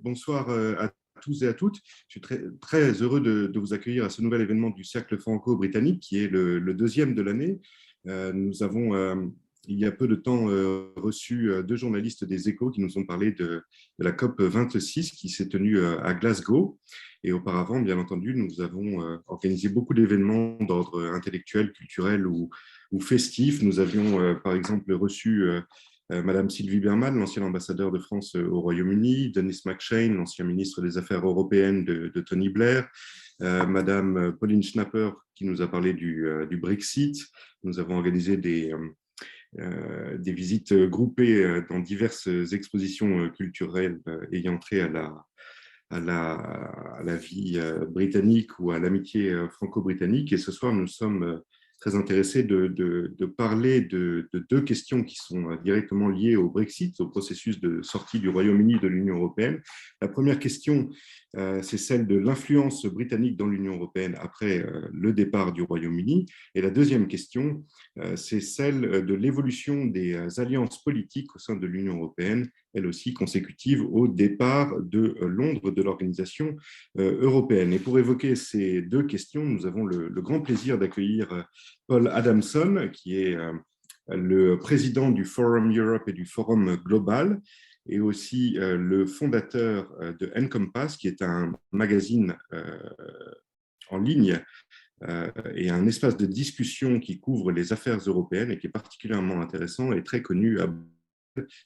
Bonsoir à tous et à toutes. Je suis très heureux de vous accueillir à ce nouvel événement du Cercle franco-britannique qui est le deuxième de l'année. Nous avons, il y a peu de temps, reçu deux journalistes des Échos qui nous ont parlé de la COP 26 qui s'est tenue à Glasgow. Et auparavant, bien entendu, nous avons organisé beaucoup d'événements d'ordre intellectuel, culturel ou festif. Nous avions, par exemple, reçu Madame Sylvie Berman, l'ancien ambassadeur de France au Royaume-Uni, Denis McShane, l'ancien ministre des Affaires européennes de Tony Blair, Madame Pauline Schnapper, qui nous a parlé du Brexit. Nous avons organisé des visites groupées dans diverses expositions culturelles ayant trait à la vie britannique ou à l'amitié franco-britannique. Et ce soir, nous sommes très intéressé de parler de deux questions qui sont directement liées au Brexit, au processus de sortie du Royaume-Uni de l'Union européenne. La première question, c'est celle de l'influence britannique dans l'Union européenne après le départ du Royaume-Uni. Et la deuxième question, c'est celle de l'évolution des alliances politiques au sein de l'Union européenne, elle aussi consécutive au départ de Londres de l'organisation européenne. Et pour évoquer ces deux questions, nous avons le grand plaisir d'accueillir Paul Adamson, qui est le président du Forum Europe et du Forum Global, et aussi le fondateur de Encompass, qui est un magazine en ligne et un espace de discussion qui couvre les affaires européennes et qui est particulièrement intéressant et très connu,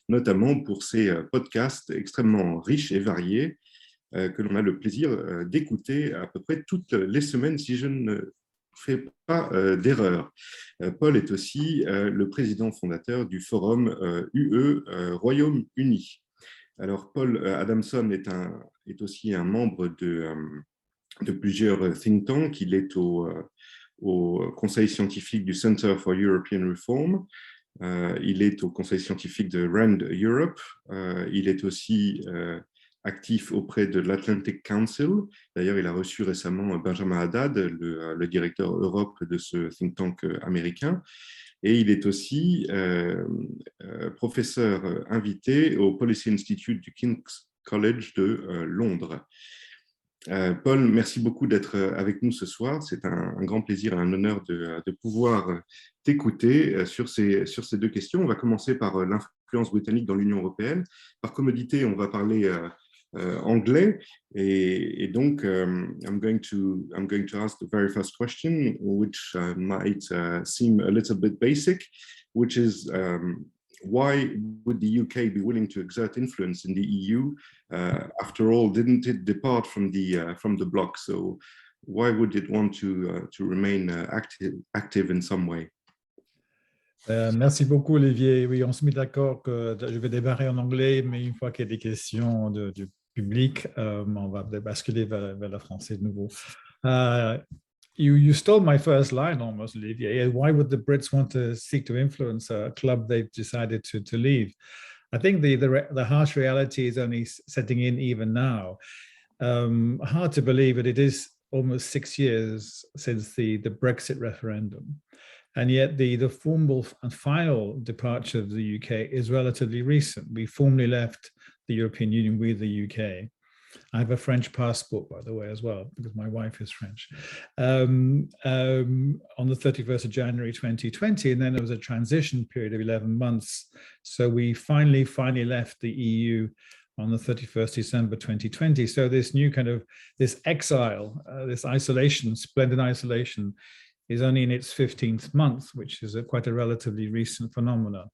notamment pour ses podcasts extrêmement riches et variés que l'on a le plaisir d'écouter à peu près toutes les semaines, si je ne fais pas d'erreur. Paul est aussi le président fondateur du forum UE Royaume-Uni. Alors, Paul Adamson est aussi un membre de plusieurs think tanks. Il est au conseil scientifique du Center for European Reform. Il est au conseil scientifique de RAND Europe. Il est aussi actif auprès de l'Atlantic Council. D'ailleurs, il a reçu récemment Benjamin Haddad, le directeur Europe de ce think tank américain. Et il est aussi professeur invité au Policy Institute du King's College de Londres. Paul, merci beaucoup d'être avec nous ce soir. C'est un grand plaisir et un honneur de pouvoir t'écouter sur ces deux questions. On va commencer par l'influence britannique dans l'Union européenne. Par commodité, on va parler anglais. Et donc, I'm going to ask the very first question, which might seem a little bit basic, which is why would the UK be willing to exert influence in the EU? After all, didn't it depart from the bloc? So why would it want to remain active in some way? Merci beaucoup, Olivier. Oui, on se met d'accord que je vais démarrer en anglais, mais une fois qu'il y a des questions du public, on va basculer vers le français de nouveau. You stole my first line almost, Olivier. Why would the Brits want to seek to influence a club they've decided to leave? I think the harsh reality is only setting in even now. Hard to believe that it is almost 6 years since the Brexit referendum. And yet the formal and final departure of the UK is relatively recent. We formally left the European Union with the UK. I have a French passport, by the way, as well, because my wife is French, on the 31st of January 2020. And then there was a transition period of 11 months. So we finally left the EU on the 31st December 2020. So this new this exile, this isolation, splendid isolation, is only in its 15th month, which is quite a relatively recent phenomenon.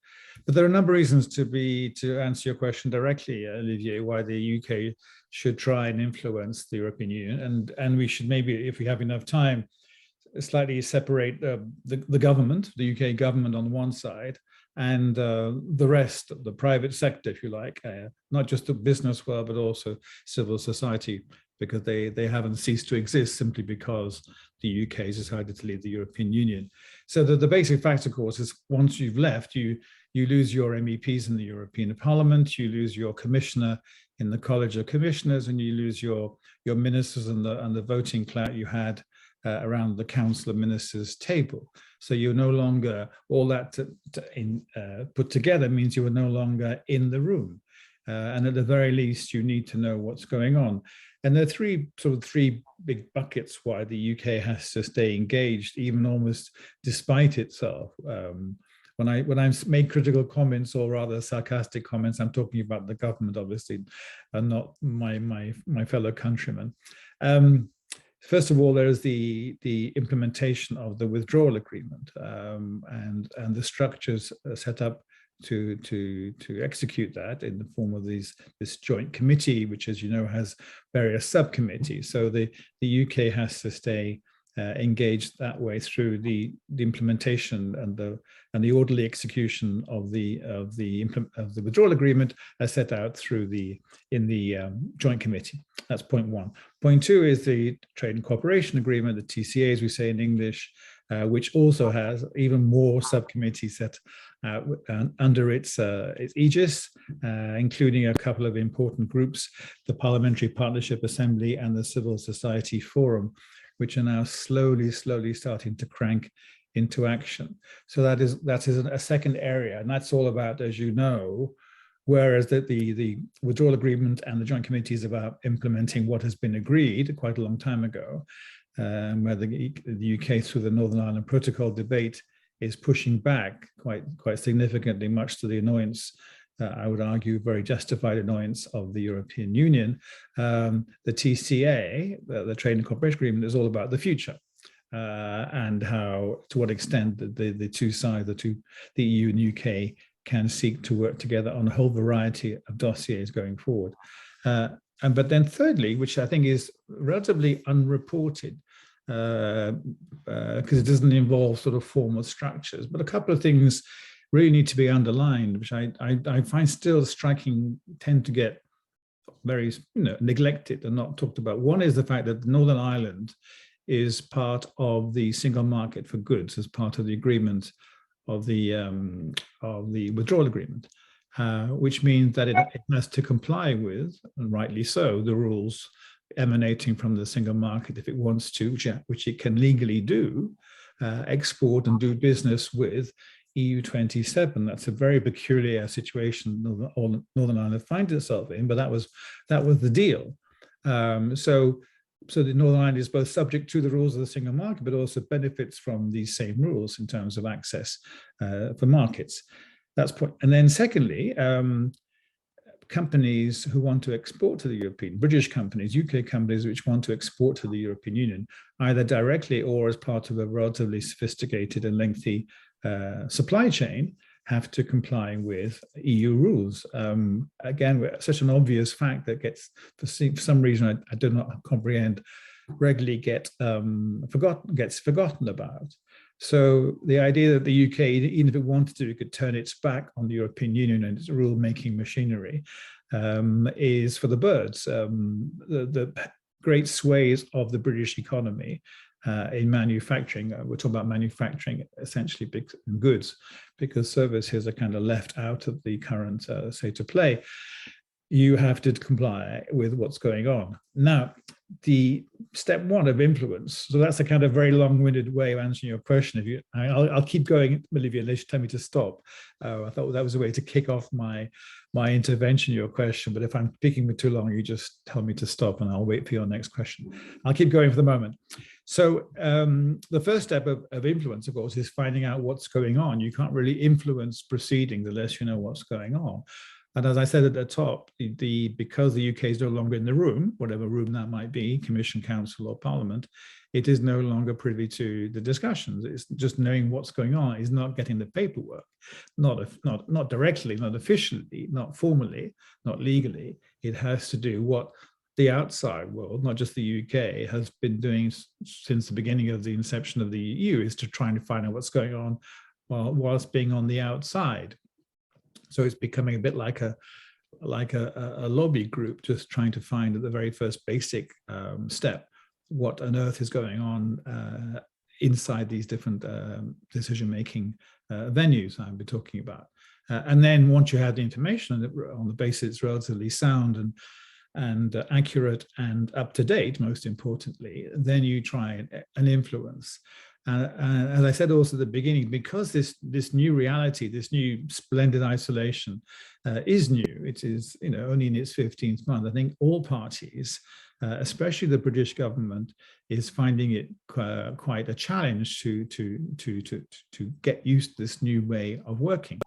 But there are a number of reasons to answer your question directly, Olivier, why the UK should try and influence the European Union. And we should maybe, if we have enough time, slightly separate the government, the UK government on one side, and the rest, the private sector, if you like, not just the business world, but also civil society, because they haven't ceased to exist simply because the UK has decided to leave the European Union. So the basic fact, of course, is once you've left, you lose your MEPs in the European Parliament, you lose your commissioner in the College of Commissioners, and you lose your ministers and the voting clout you had around the Council of Ministers table. So you're no longer, all that put together means you are no longer in the room. and at the very least, you need to know what's going on. And there are three big buckets why the UK has to stay engaged, even almost despite itself. When I make critical comments, or rather sarcastic comments, I'm talking about the government, obviously, and not my fellow countrymen. First of all, there is the implementation of the withdrawal agreement, and the structures set up to execute that in the form of this joint committee, which, as you know, has various subcommittees. So the UK has to stay engaged that way through the implementation and the orderly execution of the withdrawal agreement as set out in the joint committee. That's point one. Point two is the trade and cooperation agreement, the TCA, as we say in English, which also has even more subcommittees set under its aegis, including a couple of important groups, the Parliamentary Partnership Assembly and the Civil Society Forum, which are now slowly starting to crank into action. So that is a second area, and that's all about, as you know, whereas the withdrawal agreement and the joint committee is about implementing what has been agreed quite a long time ago, where the UK, through the Northern Ireland Protocol debate, is pushing back quite significantly, much to the annoyance, I would argue, very justified annoyance of the European Union. The TCA, the Trade and Cooperation Agreement, is all about the future and how, to what extent the two sides, the EU and UK, can seek to work together on a whole variety of dossiers going forward. But then thirdly, which I think is relatively unreported, because it doesn't involve sort of formal structures, but a couple of things really need to be underlined, which I find still striking, tend to get very neglected and not talked about. One is the fact that Northern Ireland is part of the single market for goods as part of the agreement of the withdrawal agreement, which means that it has to comply with, and rightly so, the rules emanating from the single market if it wants to, which it can legally do, export and do business with EU 27. That's a very peculiar situation Northern Ireland finds itself in, but that was the deal. So the Northern Ireland is both subject to the rules of the single market, but also benefits from these same rules in terms of access for markets. That's point. And then secondly, companies who want to export to the European, British companies, UK companies which want to export to the European Union, either directly or as part of a relatively sophisticated and lengthy supply chain, have to comply with EU rules. Again, such an obvious fact that gets, for some reason I do not comprehend, regularly gets forgotten about. So the idea that the UK, even if it wanted to, it could turn its back on the European Union and its rule-making machinery, is for the birds. The great sways of the British economy in manufacturing, we're talking about manufacturing essentially big goods, because services are kind of left out of the current state of play. You have to comply with what's going on. Now, the step one of influence, so that's a kind of very long-winded way of answering your question. I'll keep going, Olivia, unless you tell me to stop. I thought that was a way to kick off my intervention, your question, but if I'm speaking for too long, you just tell me to stop and I'll wait for your next question. I'll keep going for the moment. So the first step of influence, of course, is finding out what's going on. You can't really influence proceedings unless you know what's going on. And as I said at the top, because the UK is no longer in the room, whatever room that might be, Commission, Council or Parliament, it is no longer privy to the discussions. It's just knowing what's going on. It's not getting the paperwork, not directly, not officially, not formally, not legally. It has to do what the outside world, not just the UK, has been doing since the beginning of the inception of the EU, is to try and find out what's going on whilst being on the outside. So it's becoming a bit like a lobby group, just trying to find at the very first basic step what on earth is going on inside these different decision-making venues I've been talking about. And then once you have the information on the basis it's relatively sound and accurate and up to date, most importantly, then you try and influence. And as I said also at the beginning, because this new reality, this new splendid isolation is new, it is only in its 15th month, I think all parties, especially the British government, is finding it quite a challenge to get used to this new way of working.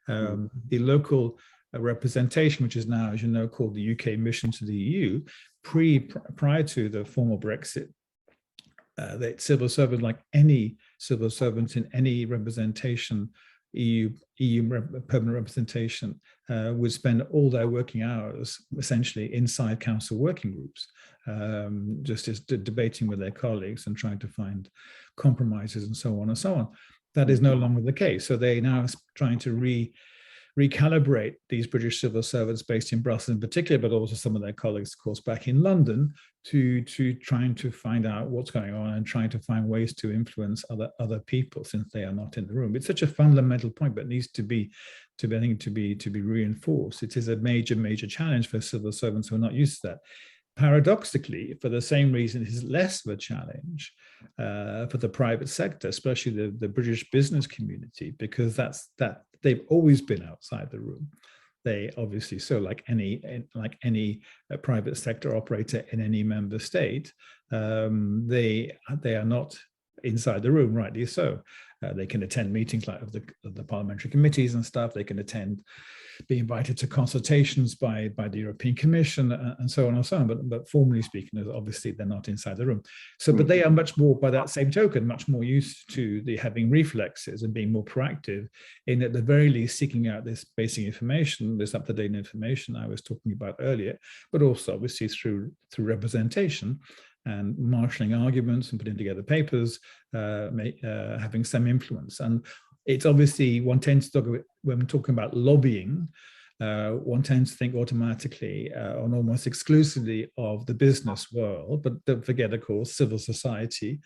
The local representation, which is now, as you know, called the UK mission to the EU, prior to the formal Brexit, that civil servants, like any civil servants in any representation, EU permanent representation, would spend all their working hours essentially inside council working groups, just as debating with their colleagues and trying to find compromises and so on and so on. That is no longer the case. So they're now trying to recalibrate these British civil servants based in Brussels in particular, but also some of their colleagues, of course, back in London, to trying to find out what's going on and trying to find ways to influence other people since they are not in the room. It's such a fundamental point, but needs to be reinforced. It is a major challenge for civil servants who are not used to that. Paradoxically, for the same reason, it is less of a challenge for the private sector, especially the British business community, because they've always been outside the room. They obviously, so like any private sector operator in any member state, they are not inside the room, rightly so. They can attend meetings like of the parliamentary committees and stuff. They can be invited to consultations by the European Commission and so on and so on. But formally speaking, obviously they're not inside the room. So, but they are much more, by that same token, much more used to having reflexes and being more proactive in, at the very least, seeking out this basic information, this up-to-date information I was talking about earlier, but also obviously through representation and marshalling arguments and putting together papers, having some influence. And it's obviously, one tends to talk, when talking about lobbying, one tends to think automatically on almost exclusively of the business world, but don't forget, of course, civil society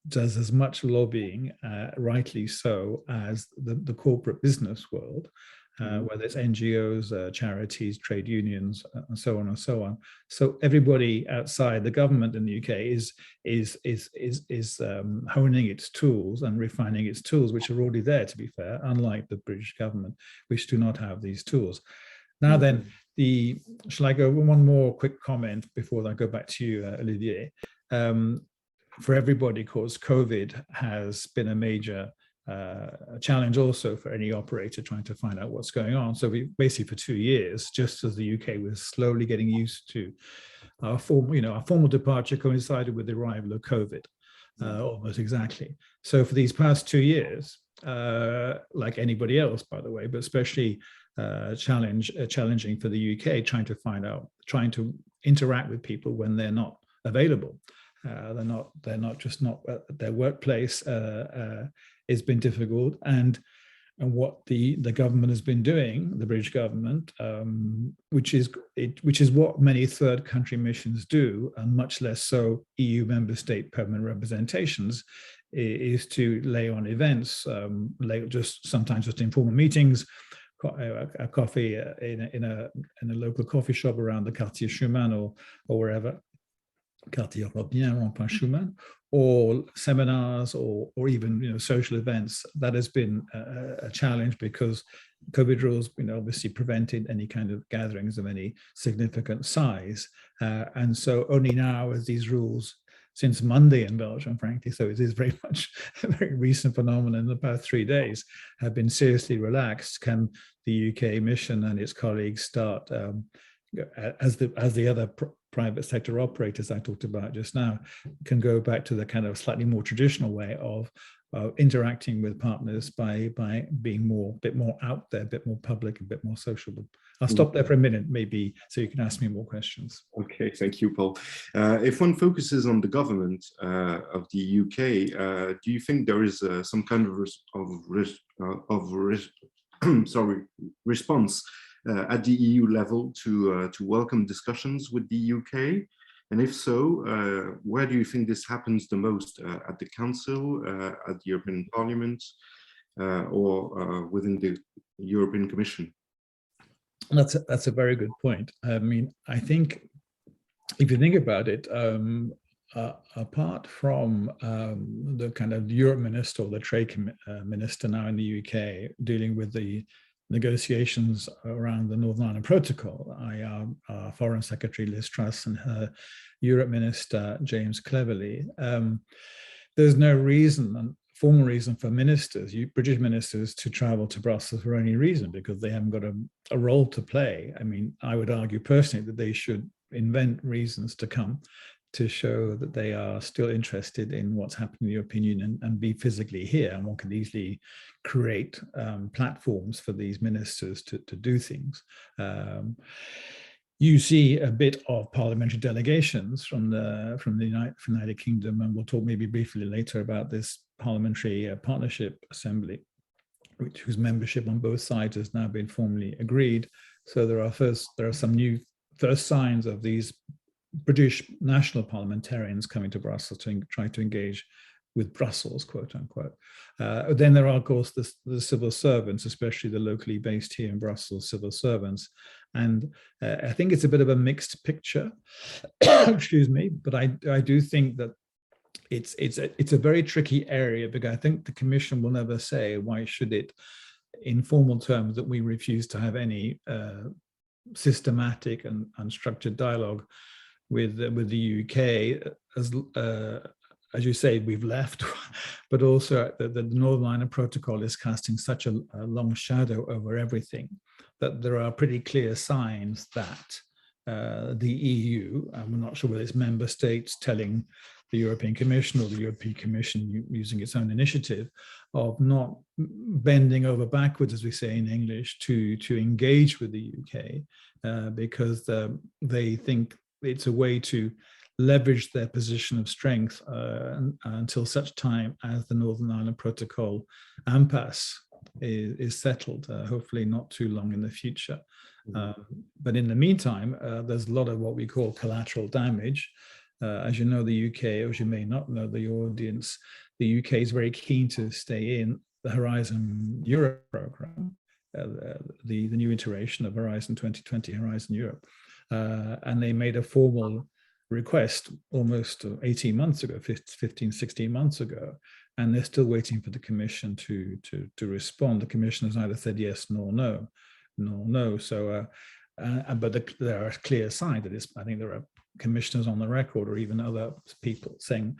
does as much lobbying, rightly so, as the corporate business world. Whether it's NGOs, charities, trade unions, and so on and so on. So everybody outside the government in the UK is honing its tools and refining its tools, which are already there, to be fair, unlike the British government, which do not have these tools. Now then, shall I go one more quick comment before I go back to you, Olivier? For everybody, of course, COVID has been a major a challenge also for any operator trying to find out what's going on. So we basically for 2 years, just as the UK was slowly getting used to our formal departure coincided with the arrival of COVID, almost exactly. So for these past 2 years, like anybody else, by the way, but especially challenging for the UK, trying to interact with people when they're not available. They're not just not at their workplace. It's been difficult, and what the government has been doing, the British government, which is what many third country missions do, and much less so EU member state permanent representations, is to lay on events, sometimes just informal meetings, a coffee in a local coffee shop around the Quartier Schumann or wherever. Quartier européenne, Schumann, or seminars, or even social events. That has been a challenge because COVID rules obviously prevented any kind of gatherings of any significant size, and so only now, as these rules, since Monday in Belgium, frankly, so it is very much a very recent phenomenon in the past 3 days, have been seriously relaxed, can the UK mission and its colleagues start, as the other private sector operators I talked about just now, can go back to the kind of slightly more traditional way of interacting with partners by being a bit more out there, a bit more public, a bit more sociable. I'll stop there for a minute, maybe, so you can ask me more questions. Okay, thank you, Paul. If one focuses on the government of the UK, do you think there is some kind of response at the EU level to welcome discussions with the UK? And if so, where do you think this happens the most? At the Council, at the European Parliament, or within the European Commission? That's a very good point. I mean, I think if you think about it, apart from the kind of Europe minister or the trade minister now in the UK dealing with the negotiations around the Northern Ireland Protocol, our Foreign Secretary Liz Truss and her Europe Minister James Cleverly, there's no reason, formal reason for ministers, British ministers, to travel to Brussels for any reason, because they haven't got a role to play. I mean, I would argue personally that they should invent reasons to come to show that they are still interested in what's happening in the European Union and be physically here. And one could easily create platforms for these ministers to do things. You see a bit of parliamentary delegations from the United Kingdom, and we'll talk maybe briefly later about this Parliamentary Partnership Assembly, whose membership on both sides has now been formally agreed. So there are some new first signs of these British national parliamentarians coming to Brussels to try to engage with Brussels, quote unquote. Then there are, of course, the civil servants, especially the locally based here in Brussels civil servants. And I think it's a bit of a mixed picture, excuse me, but I do think that it's a very tricky area, because I think the Commission will never say why should it, in formal terms, that we refuse to have any systematic and unstructured dialogue with the UK, as you say, we've left, but also the Northern Ireland Protocol is casting such a long shadow over everything that there are pretty clear signs that the EU, and we're not sure whether it's member states telling the European Commission or the European Commission using its own initiative, of not bending over backwards, as we say in English, to engage with the UK, because they think it's a way to leverage their position of strength until such time as the Northern Ireland Protocol impasse is settled, hopefully not too long in the future. But in the meantime, there's a lot of what we call collateral damage. As you know, the UK, or as you may not know, the audience, the UK is very keen to stay in the Horizon Europe program, the new iteration of Horizon 2020, Horizon Europe. And they made a formal request almost 18 months ago, 15, 16 months ago, and they're still waiting for the Commission to respond. The Commission has either said yes nor no. So, but there are clear signs that I think there are commissioners on the record, or even other people, saying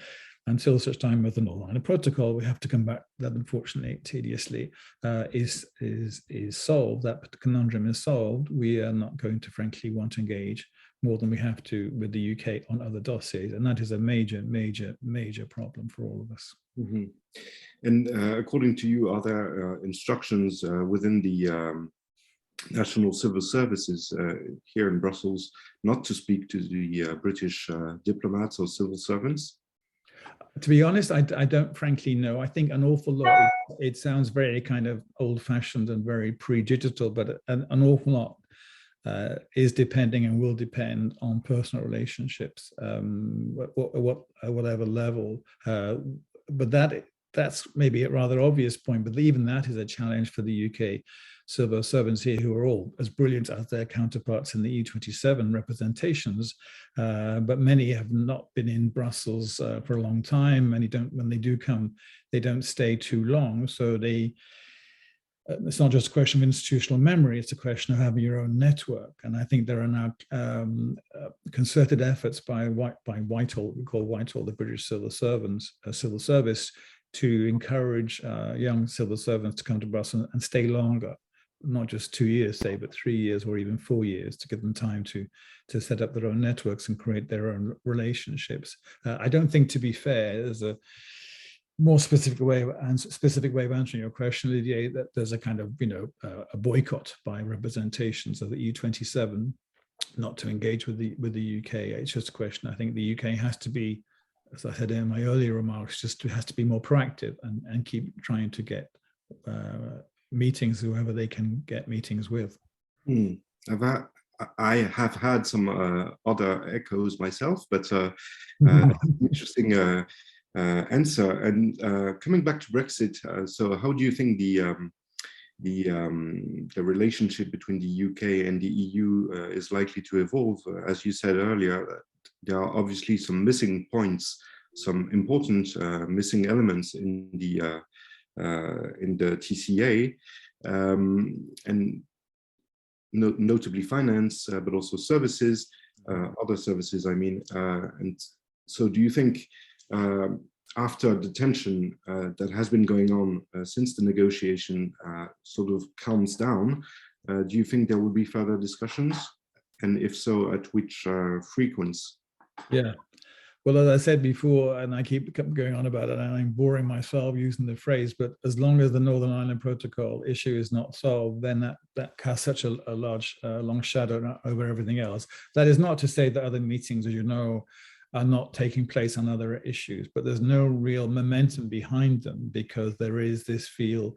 until such time with the Northern Ireland Protocol, we have to come back. That unfortunately, tediously, is solved. That conundrum is solved. We are not going to, frankly, want to engage more than we have to with the UK on other dossiers, and that is a major problem for all of us. Mm-hmm. And according to you, are there instructions within the National Civil Services here in Brussels not to speak to the British diplomats or civil servants? To be honest, I don't frankly know. I think an awful lot, it sounds very kind of old-fashioned and very pre-digital, but an awful lot is depending and will depend on personal relationships, whatever level. But that's maybe a rather obvious point, but even that is a challenge for the UK civil servants here, who are all as brilliant as their counterparts in the E27 representations, but many have not been in Brussels for a long time. Many don't, when they do come, they don't stay too long. So it's not just a question of institutional memory, it's a question of having your own network. And I think there are now concerted efforts by Whitehall, we call Whitehall the British civil service, to encourage young civil servants to come to Brussels and stay longer, not just 2 years, say, but 3 years or even 4 years, to give them time to set up their own networks and create their own relationships. I don't think, to be fair, there's a more specific way of answering your question, Olivier, that there's a kind of, a boycott by representations of the E27 not to engage with the UK. It's just a question. I think the UK has to be, as I said in my earlier remarks, just has to be more proactive and keep trying to get meetings, whoever they can get meetings with. I have had some other echoes myself, but interesting answer. And coming back to Brexit, so how do you think the relationship between the UK and the EU is likely to evolve? As you said earlier, there are obviously some missing points, some important missing elements in the TCA, and notably finance, but also services, other services, I mean. And so do you think, after the tension that has been going on since the negotiation sort of calms down, do you think there will be further discussions? And if so, at which frequency? Yeah. Well, as I said before, and I keep going on about it, and I'm boring myself using the phrase, but as long as the Northern Ireland Protocol issue is not solved, then that casts such a large, long shadow over everything else. That is not to say that other meetings, as you know, are not taking place on other issues, but there's no real momentum behind them, because there is this feel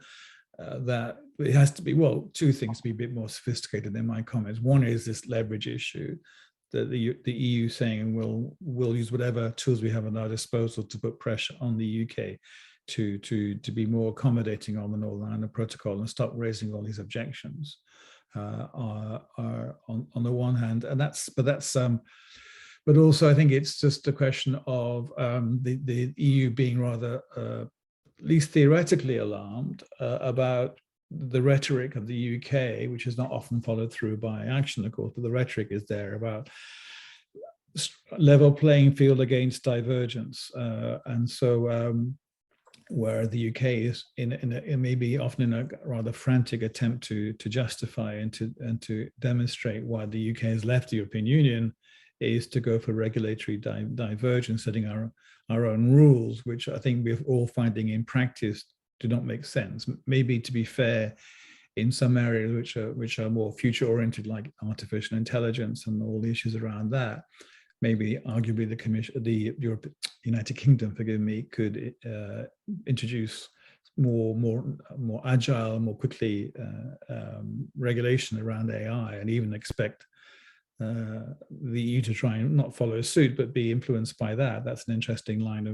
that it has to be, well, two things to be a bit more sophisticated in my comments. One is this leverage issue, that the EU saying we'll use whatever tools we have at our disposal to put pressure on the UK to be more accommodating on the Northern Ireland Protocol and stop raising all these objections are on the one hand, and but also I think it's just a question of the EU being rather at least theoretically alarmed about the rhetoric of the UK, which is not often followed through by action, of course, but the rhetoric is there about level playing field against divergence. And so where the UK is maybe often in a rather frantic attempt to justify and to demonstrate why the UK has left the European Union, is to go for regulatory divergence, setting our own rules, which I think we're all finding in practice do not make sense. Maybe, to be fair, in some areas which are more future-oriented, like artificial intelligence and all the issues around that, maybe arguably the United Kingdom, forgive me, could introduce more agile, more quickly regulation around AI, and even expect the EU to try and not follow suit, but be influenced by that. That's an interesting line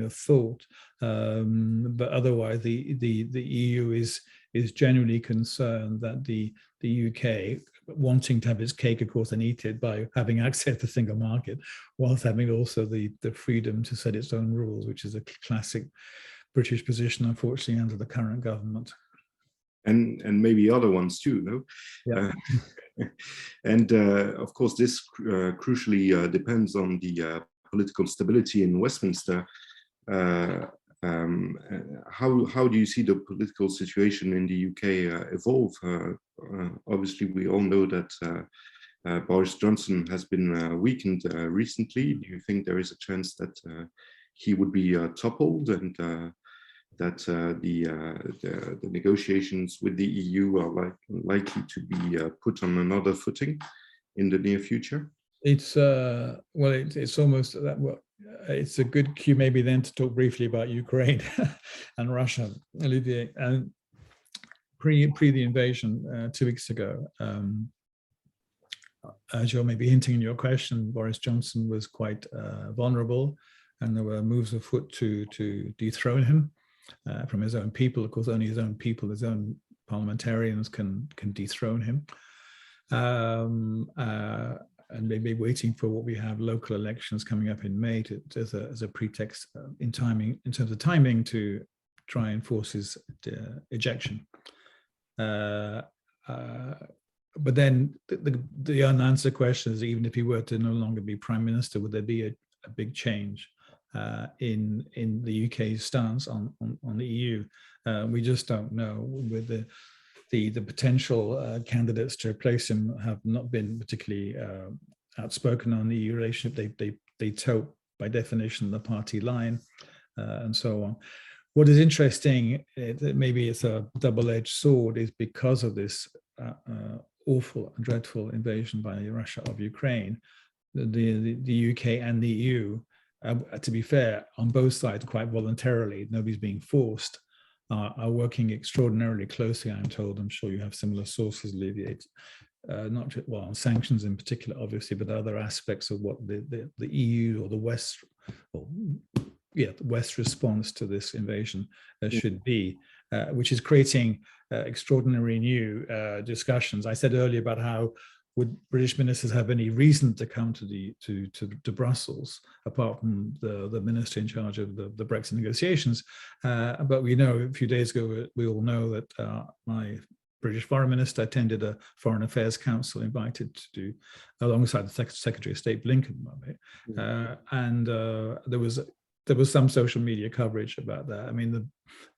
of thought. But otherwise, the EU is genuinely concerned that the UK, wanting to have its cake, of course, and eat it by having access to the single market, whilst having also the freedom to set its own rules, which is a classic British position, unfortunately, under the current government. And maybe other ones too, no? Yeah. And of course, this crucially depends on the political stability in Westminster. How do you see the political situation in the UK evolve? Obviously, we all know that Boris Johnson has been weakened recently. Do you think there is a chance that he would be toppled, and that the negotiations with the EU are likely to be put on another footing in the near future? It's well, it's almost that. Well, it's a good cue maybe then to talk briefly about Ukraine and Russia, Olivier. And pre the invasion 2 weeks ago, as you're maybe hinting in your question, Boris Johnson was quite vulnerable, and there were moves afoot to dethrone him from his own people. Of course, only his own people, his own parliamentarians can dethrone him. And maybe waiting for what we have, local elections coming up in May, as a pretext in terms of timing, to try and force his ejection. But then the unanswered question is, even if he were to no longer be prime minister, would there be a big change in the UK's stance on the EU? We just don't know. With the potential candidates to replace him have not been particularly outspoken on the EU relationship. They toe, by definition, the party line, and so on. What is interesting, maybe it's a double-edged sword, is because of this awful and dreadful invasion by Russia of Ukraine, the UK and the EU, to be fair, on both sides, quite voluntarily, nobody's being forced, are working extraordinarily closely, I'm told. I'm sure you have similar sources, Olivier, not just, well, on sanctions in particular, obviously, but other aspects of what the EU or the West, the West response to this invasion should be, which is creating extraordinary new discussions. I said earlier about how would British ministers have any reason to come to Brussels apart from the minister in charge of the Brexit negotiations? But we know a few days ago, we all know that my British foreign minister attended a Foreign Affairs Council invited to do alongside the Secretary of State Blinken, and there was some social media coverage about that. I mean,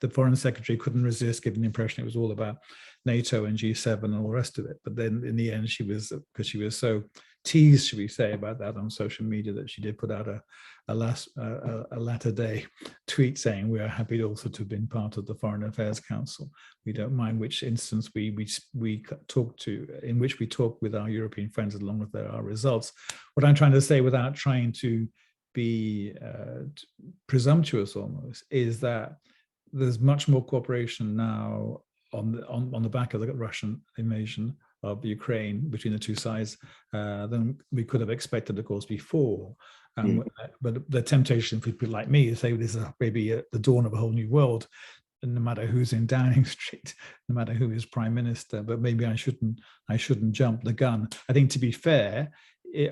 the Foreign Secretary couldn't resist giving the impression it was all about NATO and G7 and all the rest of it. But then in the end, because she was so teased, should we say, about that on social media, that she did put out a latter day tweet saying, "We are happy also to have been part of the Foreign Affairs Council. We don't mind which instance we talk to, in which we talk with our European friends as long as there are results." What I'm trying to say, without trying to be presumptuous almost, is that there's much more cooperation now on the back of the Russian invasion of Ukraine between the two sides than we could have expected, of course, before. But the temptation for people like me to say this is maybe the dawn of a whole new world, and no matter who's in Downing Street, no matter who is prime minister. But maybe I shouldn't jump the gun. I think, to be fair,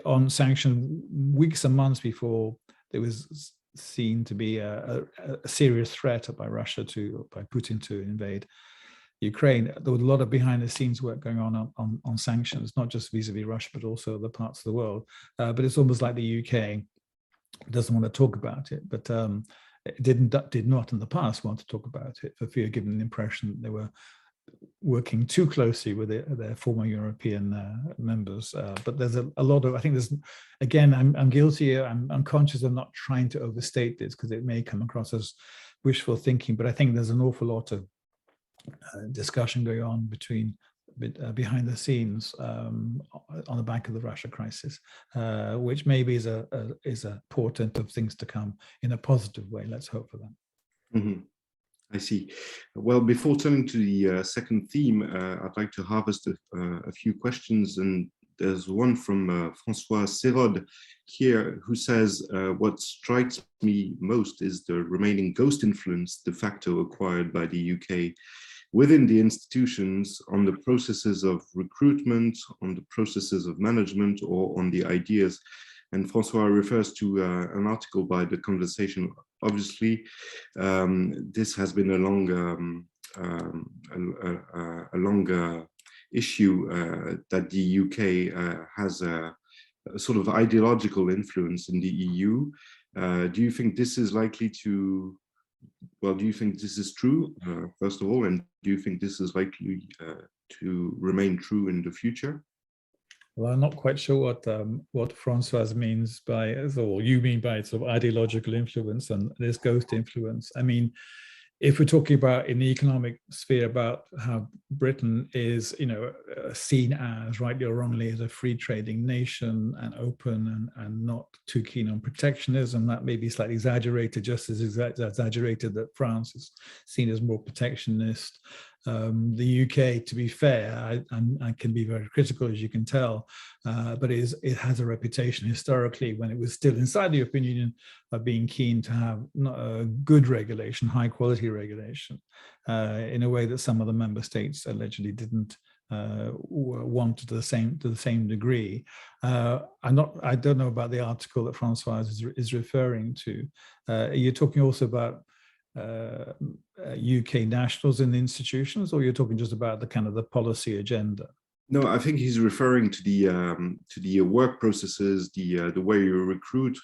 on sanction, weeks and months before there was seen to be a serious threat by Putin to invade Ukraine, there was a lot of behind-the-scenes work going on sanctions, not just vis-a-vis Russia, but also other parts of the world. But it's almost like the UK doesn't want to talk about it, but it did not in the past want to talk about it for fear of giving the impression that they were working too closely with their former European members. But there's a lot of, I think there's, again, I'm guilty, I'm conscious of not trying to overstate this because it may come across as wishful thinking, but I think there's an awful lot of discussion going on behind the scenes on the back of the Russia crisis, which maybe is a portent of things to come in a positive way. Let's hope for that. Mm-hmm. I see. Well, before turning to the second theme, I'd like to harvest a few questions, and there's one from François Serod here, who says, what strikes me most is the remaining ghost influence de facto acquired by the UK within the institutions on the processes of recruitment, on the processes of management, or on the ideas. And François refers to an article by The Conversation. Obviously, this has been a long issue that the UK has a sort of ideological influence in the EU. Do you think this is likely to, well, do you think this is true, first of all, and do you think this is likely to remain true in the future? Well, I'm not quite sure what François means by, or you mean by, sort of ideological influence and this ghost influence. I mean, if we're talking about in the economic sphere about how Britain is, seen as, rightly or wrongly, as a free trading nation and open and not too keen on protectionism, that may be slightly exaggerated, just as exaggerated that France is seen as more protectionist. The UK, to be fair, I can be very critical, as you can tell, but it has a reputation historically, when it was still inside the European Union, of being keen to have good regulation, high quality regulation, in a way that some of the member states allegedly didn't want to the same degree. I don't know about the article that François is referring to. You're talking also about UK nationals in the institutions, or you're talking just about the kind of the policy agenda? No, I think he's referring to the work processes, the way you recruit.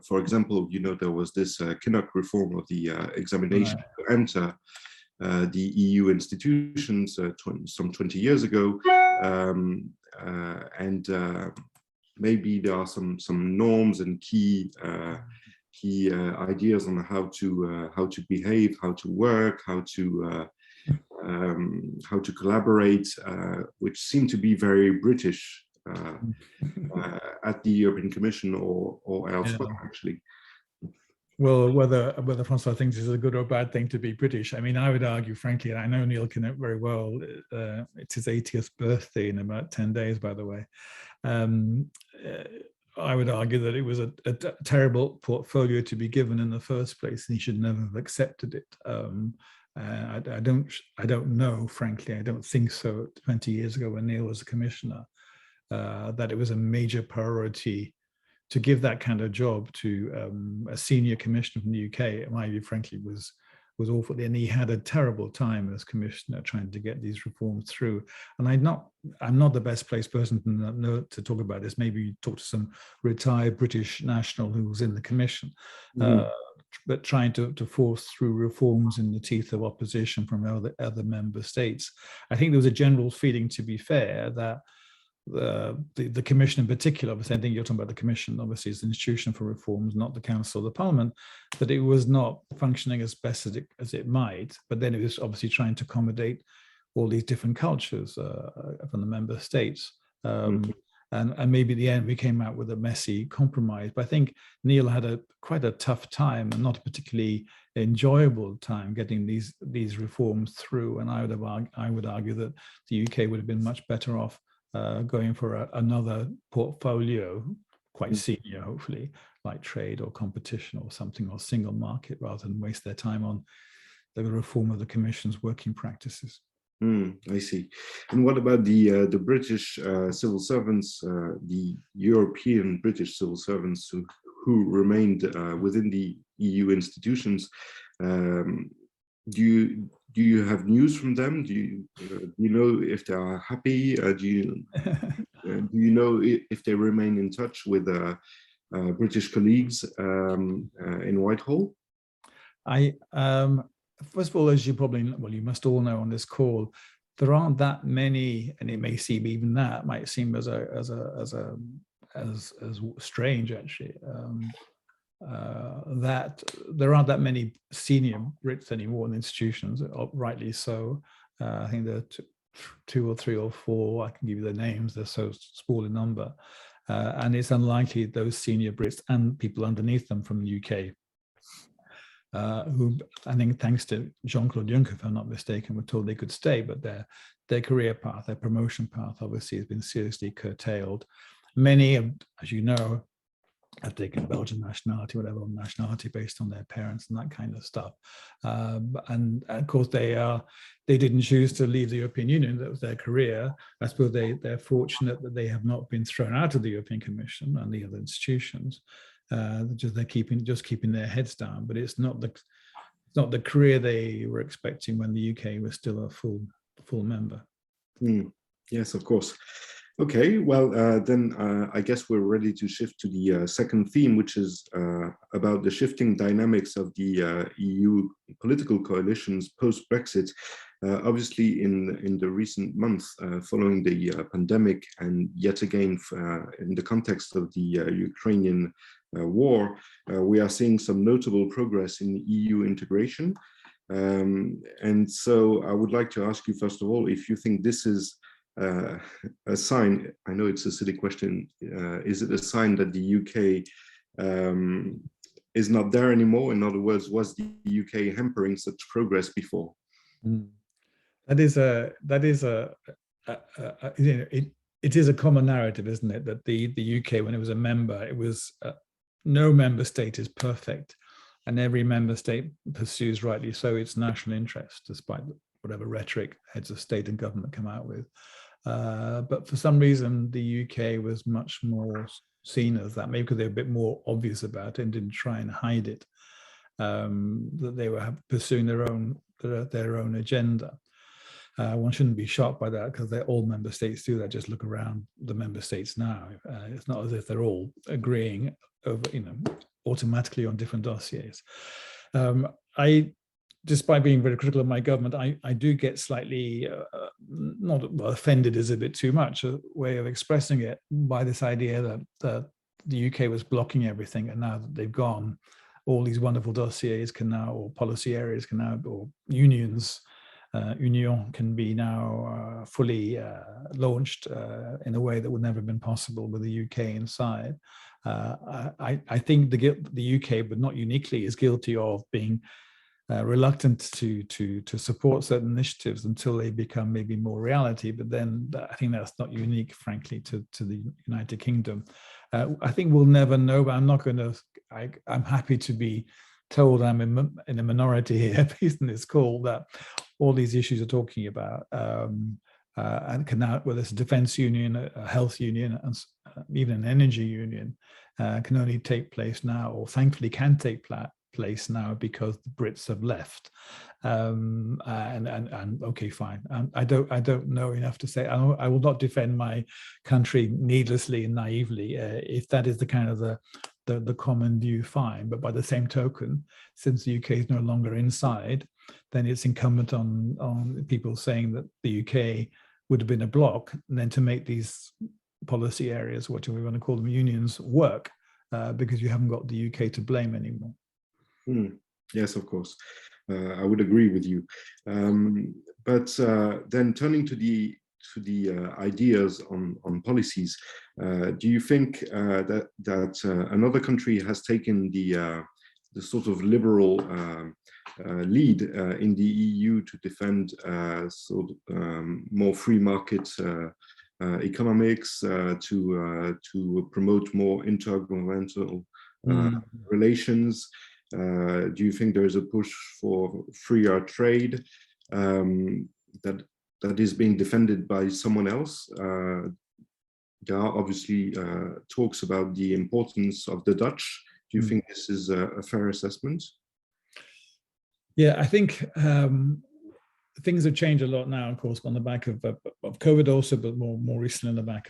For example, there was this Kinnock reform of the examination to enter the EU institutions some 20 years ago, and maybe there are some norms and key ideas on how to behave, how to work, how to collaborate, which seem to be very British at the European Commission or elsewhere, actually. Well, whether François thinks it's a good or bad thing to be British, I mean, I would argue, frankly, and I know Neil Kinnock very well, it's his 80th birthday in about 10 days, by the way. I would argue that it was a terrible portfolio to be given in the first place, and he should never have accepted it. I don't know, frankly. I don't think so. 20 years ago, when Neil was a commissioner, that it was a major priority to give that kind of job to a senior commissioner from the UK. In my view, frankly, was awful. And he had a terrible time as commissioner trying to get these reforms through. And I'm not the best placed person to talk about this. Maybe you talk to some retired British national who was in the commission, but trying to force through reforms in the teeth of opposition from other member states. I think there was a general feeling, to be fair, that the commission in particular, the same thing you're talking about, the commission obviously is the institution for reforms, not the council or the parliament, that it was not functioning as best as it might, but then it was obviously trying to accommodate all these different cultures from the member states. And maybe at the end we came out with a messy compromise. But I think Neil had quite a tough time and not a particularly enjoyable time getting these reforms through. And I would argue that the UK would have been much better off going for another portfolio, quite senior, hopefully, like trade or competition or something, or single market, rather than waste their time on the reform of the Commission's working practices. I see. And what about the British civil servants, the European British civil servants who remained within the EU institutions? Do you have news from them? Do you know if they are happy? Do you know if they remain in touch with British colleagues in Whitehall? First of all, as you you must all know on this call, there aren't that many, and it may seem even that might seem as strange actually. That there aren't that many senior Brits anymore in institutions, rightly so. I think there are two or three or four, I can give you the names, they're so small in number. And it's unlikely those senior Brits and people underneath them from the UK, who I think thanks to Jean-Claude Juncker, if I'm not mistaken, were told they could stay, but their career path, their promotion path obviously has been seriously curtailed. Many, as you know, have taken Belgian nationality, whatever nationality based on their parents and that kind of stuff. And of course, they didn't choose to leave the European Union. That was their career. I suppose they're fortunate that they have not been thrown out of the European Commission and the other institutions. They're keeping their heads down. But it's not the career they were expecting when the UK was still a full member. Yes, of course. Okay, well, then I guess we're ready to shift to the second theme, which is about the shifting dynamics of the EU political coalitions post-Brexit. Obviously, in the recent months following the pandemic, and yet again in the context of the Ukrainian war, we are seeing some notable progress in EU integration. And so I would like to ask you, first of all, if you think this is a sign. I know it's a silly question. Is it a sign that the UK is not there anymore? In other words, was the UK hampering such progress before? It is a common narrative, isn't it? That the UK, when it was a member, it was no member state is perfect, and every member state pursues, rightly so, its national interest, despite whatever rhetoric heads of state and government come out with. But for some reason, the UK was much more seen as that, maybe because they were a bit more obvious about it and didn't try and hide it, that they were pursuing their own agenda. One shouldn't be shocked by that, because all member states do that. Just look around the member states now. It's not as if they're all agreeing over, automatically on different dossiers. Despite being very critical of my government, I do get slightly, offended is a bit too much, a way of expressing it, by this idea that the UK was blocking everything, and now that they've gone, all these wonderful dossiers can now, or policy areas can now, or unions, union can be now fully launched in a way that would never have been possible with the UK inside. I think the UK, but not uniquely, is guilty of being reluctant to support certain initiatives until they become maybe more reality. But then I think that's not unique, frankly, to the United Kingdom. I think we'll never know, but I'm not going to, I'm happy to be told I'm in a minority here, based on this call, that all these issues are talking about and can now, whether it's a defense union, a health union, and even an energy union, can only take place now, or thankfully can take place now, because the Brits have left. And okay, fine. I don't know enough to say. I will not defend my country needlessly and naively. If that is the kind of the common view, fine. But by the same token, since the UK is no longer inside, then it's incumbent on people saying that the UK would have been a bloc, and then to make these policy areas, what do we want to call them, unions, work, because you haven't got the UK to blame anymore. Yes, of course. I would agree with you. But then turning to the ideas on policies, do you think that another country has taken the sort of liberal lead in the EU to defend sort of more free market economics, to promote more intergovernmental relations? Do you think there is a push for freer trade that is being defended by someone else? There are obviously talks about the importance of the Dutch. Do you think this is a fair assessment? Yeah, I think things have changed a lot now, of course, on the back of COVID also, but more recently on the back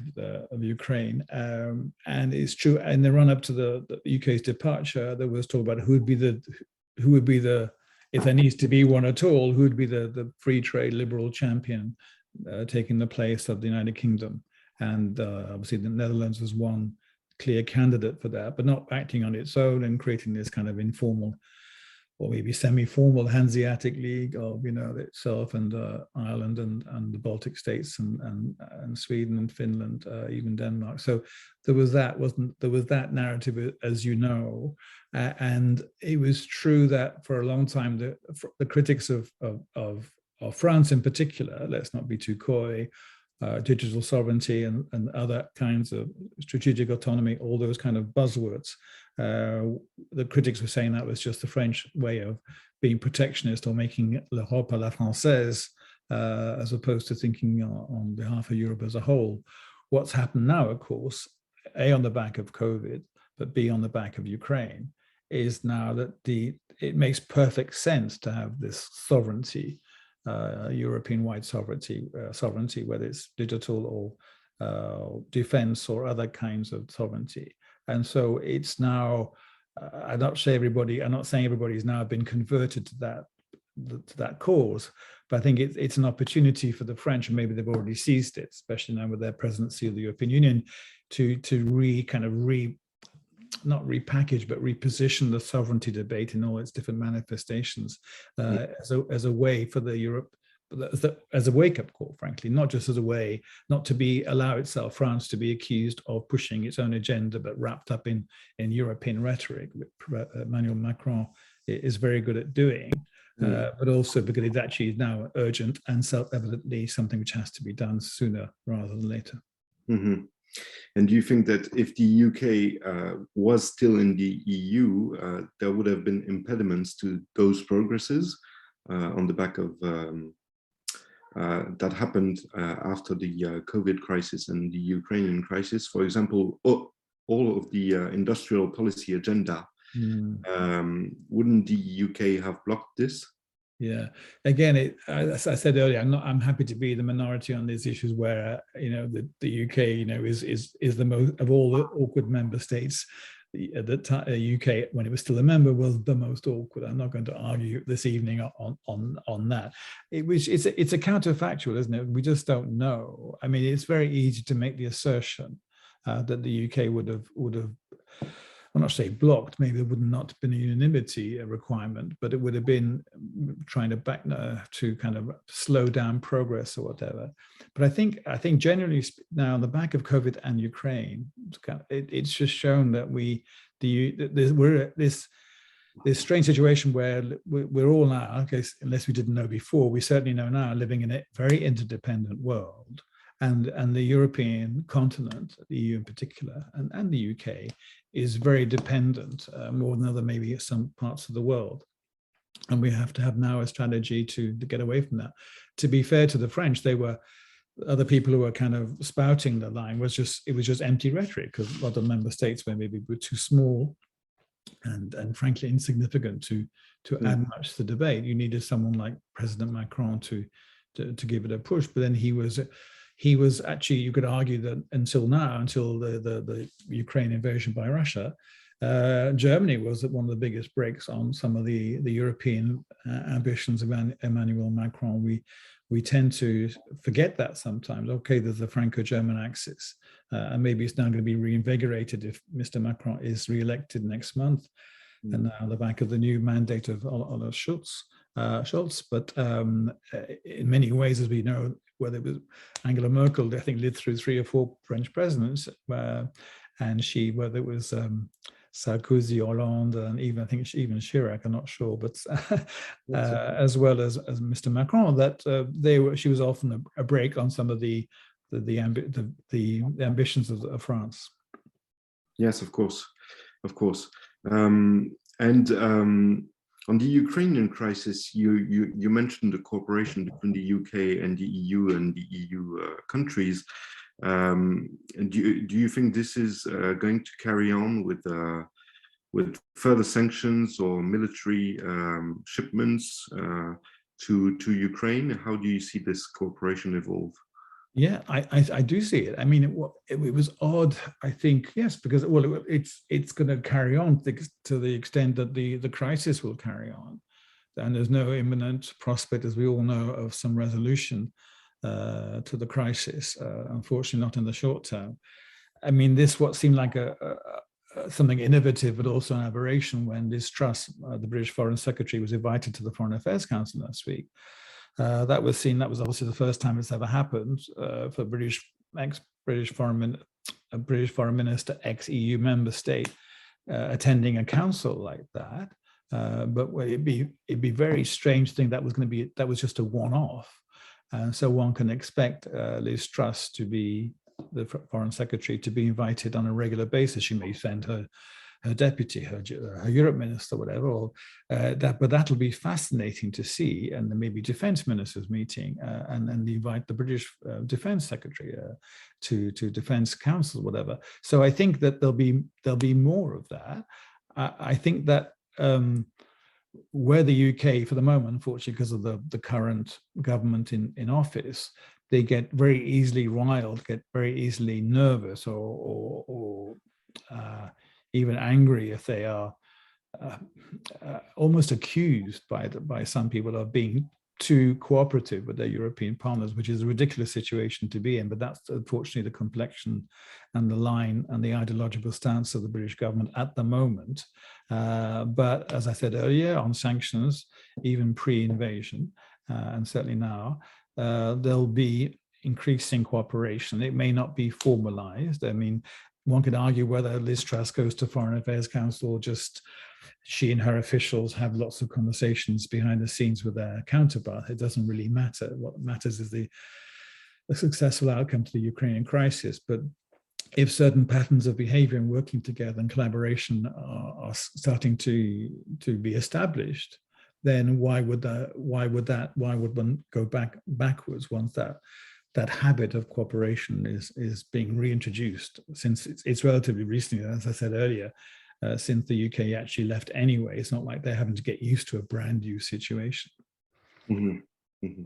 of Ukraine. And it's true, in the run up to the UK's departure, there was talk about who would be the, if there needs to be one at all, who would be the free trade liberal champion taking the place of the United Kingdom. And obviously the Netherlands was one clear candidate for that, but not acting on its own and creating this kind of informal or maybe semi-formal Hanseatic League of, itself and Ireland and the Baltic states and Sweden and Finland, even Denmark. So there was that narrative, as you know, and it was true that for a long time the critics of France in particular, let's not be too coy, digital sovereignty and other kinds of strategic autonomy, all those kind of buzzwords. The critics were saying that was just the French way of being protectionist or making l'Europe à la française, as opposed to thinking on behalf of Europe as a whole. What's happened now, of course, A, on the back of COVID, but B, on the back of Ukraine, is now that it makes perfect sense to have this sovereignty, European-wide sovereignty, whether it's digital or defense or other kinds of sovereignty. And so it's now, I'm not saying everybody's now been converted to that cause, but I think it's an opportunity for the French, and maybe they've already seized it, especially now with their presidency of the European Union, to not repackage, but reposition the sovereignty debate in all its different manifestations as a way for the Europe, as a wake-up call, frankly, not just as a way not to allow France to be accused of pushing its own agenda, but wrapped up in European rhetoric, which Emmanuel Macron is very good at doing, but also because it actually is now urgent and self-evidently something which has to be done sooner rather than later. Mm-hmm. And do you think that if the UK was still in the EU, there would have been impediments to those progresses on the back of that happened after the COVID crisis and the Ukrainian crisis? For example, all of the industrial policy agenda, wouldn't the UK have blocked this? Yeah, again, as I said earlier, I'm happy to be the minority on these issues where the UK is the most of all the awkward member states. The UK, when it was still a member, was the most awkward. I'm not going to argue this evening on that. It's a counterfactual, isn't it? We just don't know. I mean, it's very easy to make the assertion that the UK would have. I'm not saying blocked, maybe there would not have been a unanimity requirement, but it would have been trying to kind of slow down progress or whatever. But I think generally now on the back of COVID and Ukraine, it's just shown that we're at this strange situation where we're all now, I guess, unless we didn't know before, we certainly know now, living in a very interdependent world. And the European continent, the EU in particular, and the UK is very dependent, more than maybe some parts of the world. And we have to have now a strategy to get away from that. To be fair to the French, they were other people who were kind of spouting the line was just empty rhetoric, because a lot of member states were maybe too small and frankly insignificant to add much to the debate. You needed someone like President Macron to give it a push. But then he was actually, you could argue that until the Ukraine invasion by Russia, Germany was one of the biggest breaks on some of the European ambitions of Emmanuel Macron. We tend to forget that sometimes. Okay, there's the Franco-German axis, and maybe it's now going to be reinvigorated if Mr. Macron is re-elected next month, and now on the back of the new mandate of Olaf Scholz. But in many ways, as we know, whether it was Angela Merkel, I think lived through 3 or 4 French presidents, and whether it was Sarkozy, Hollande, and even I think even Chirac, I'm not sure, but as well as Mr. Macron, that she was often a break on some of the ambitions of France. Yes, of course. On the Ukrainian crisis, you mentioned the cooperation between the UK and the EU and the EU countries. Do you think this is going to carry on with further sanctions or military shipments to Ukraine? How do you see this cooperation evolve? Yeah, I do see it. I mean, it was odd, I think, yes, because it's going to carry on to the extent that the crisis will carry on, and there's no imminent prospect, as we all know, of some resolution to the crisis, unfortunately not in the short term. I mean, what seemed like something innovative, but also an aberration, when Liz Truss, the British Foreign Secretary, was invited to the Foreign Affairs Council last week. That was obviously the first time it's ever happened for British foreign minister, ex-EU member state, attending a council like that. But it'd be very strange to think that was just a one-off. And so one can expect Liz Truss, to be the Foreign Secretary, to be invited on a regular basis. She may send her deputy, her Europe minister, whatever. But that'll be fascinating to see. And there may be defense ministers meeting, and invite the British Defense Secretary to Defense Council, whatever. So I think that there'll be more of that. I think that where the UK, for the moment, unfortunately, because of the current government in office, they get very easily riled, get very easily nervous, or even angry if they are almost accused by some people of being too cooperative with their European partners, which is a ridiculous situation to be in. But that's unfortunately the complexion and the line and the ideological stance of the British government at the moment. But as I said earlier, on sanctions, even pre-invasion, and certainly now, there'll be increasing cooperation. It may not be formalized. I mean, one could argue whether Liz Truss goes to Foreign Affairs Council, or just she and her officials have lots of conversations behind the scenes with their counterpart. It doesn't really matter. What matters is the successful outcome to the Ukrainian crisis. But if certain patterns of behavior and working together and collaboration are starting to be established, then why would one go backwards once that habit of cooperation is being reintroduced, since it's relatively recently, as I said earlier, since the UK actually left anyway. It's not like they're having to get used to a brand new situation. Mm-hmm. Mm-hmm.